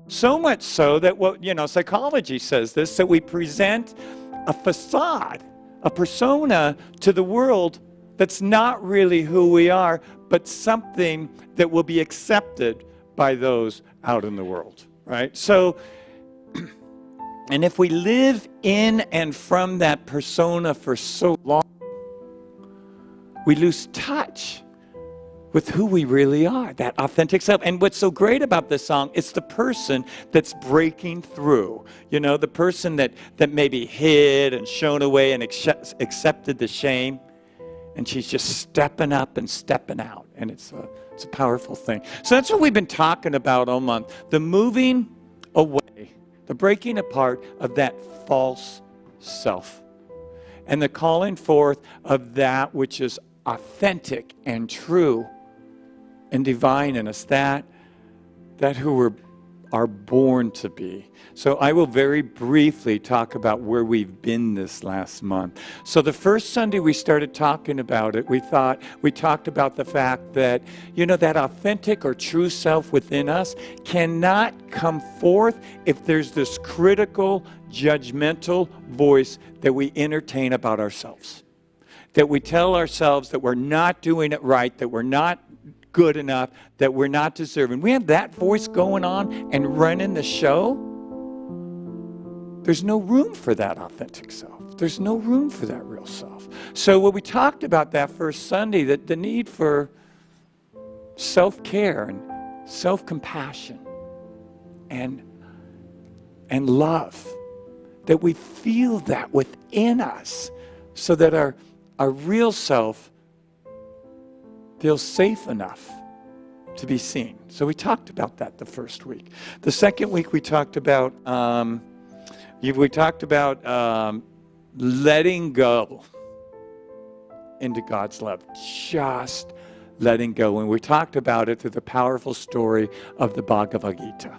So much so that psychology says this, that we present a facade, a persona to the world that's not really who we are, but something that will be accepted by those out in the world, right? So, and if we live in and from that persona for so long, we lose touch with who we really are, that authentic self. And what's so great about this song, it's the person that's breaking through. You know, the person that maybe hid and shown away and accepted the shame. And she's just stepping up and stepping out. And it's a powerful thing. So that's what we've been talking about all month. The moving away, the breaking apart of that false self. And the calling forth of that which is authentic and true and divine in us, that who we are born to be. So I will very briefly talk about where we've been this last month. So the first Sunday we started talking about it, we talked about the fact that, that authentic or true self within us cannot come forth if there's this critical, judgmental voice that we entertain about ourselves. That we tell ourselves that we're not doing it right, that we're not good enough, that we're not deserving. We have that voice going on and running the show. There's no room for that authentic self. There's no room for that real self. So when we talked about that first Sunday, that the need for self-care and self-compassion and love, that we feel that within us so that our real self feels safe enough to be seen. So we talked about that the first week. The second week we talked about letting go into God's love, just letting go. And we talked about it through the powerful story of the Bhagavad Gita.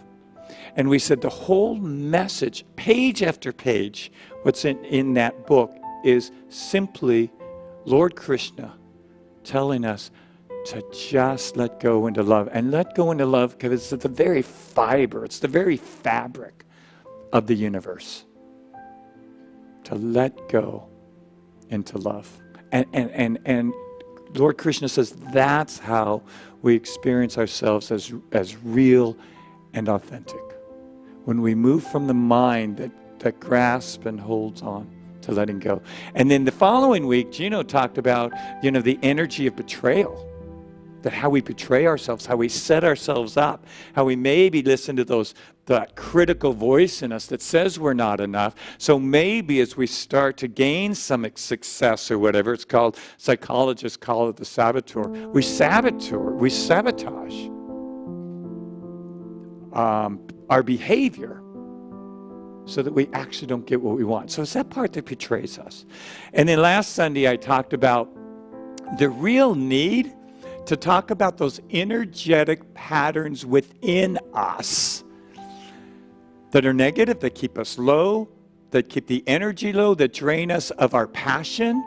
And we said the whole message, page after page, what's in that book is simply Lord Krishna telling us to just let go into love. And let go into love because it's the very fiber, it's the very fabric of the universe. To let go into love. And Lord Krishna says that's how we experience ourselves as real and authentic. When we move from the mind that grasps and holds on to letting go. And then the following week, Gino talked about, the energy of betrayal. That how we betray ourselves, how we set ourselves up, how we maybe listen to that critical voice in us that says we're not enough. So maybe as we start to gain some success or whatever it's called, psychologists call it the saboteur. We sabotage our behavior so that we actually don't get what we want. So it's that part that betrays us. And then last Sunday I talked about the real need to talk about those energetic patterns within us that are negative, that keep us low, that keep the energy low, that drain us of our passion.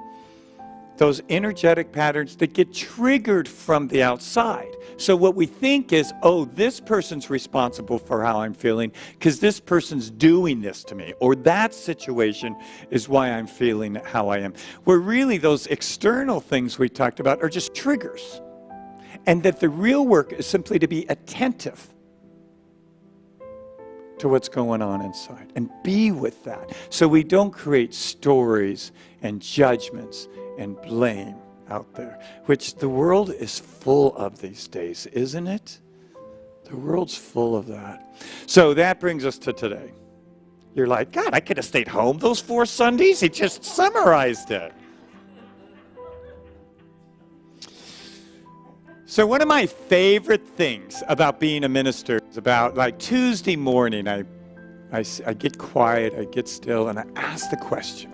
Those energetic patterns that get triggered from the outside. So what we think is, this person's responsible for how I'm feeling because this person's doing this to me. Or that situation is why I'm feeling how I am. Where really those external things we talked about are just triggers. And that the real work is simply to be attentive to what's going on inside and be with that. So we don't create stories and judgments and blame out there, which the world is full of these days, isn't it? The world's full of that. So that brings us to today. You're like, God, I could have stayed home those 4 Sundays. He just summarized it. So one of my favorite things about being a minister is about Tuesday morning, I get quiet, I get still, and I ask the question,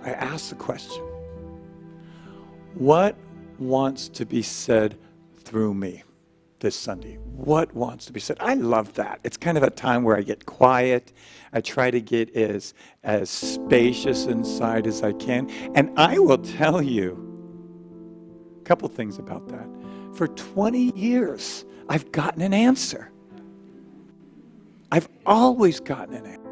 what wants to be said through me this Sunday? What wants to be said? I love that. It's kind of a time where I get quiet. I try to get as spacious inside as I can. And I will tell you a couple things about that. For 20 years, I've gotten an answer. I've always gotten an A.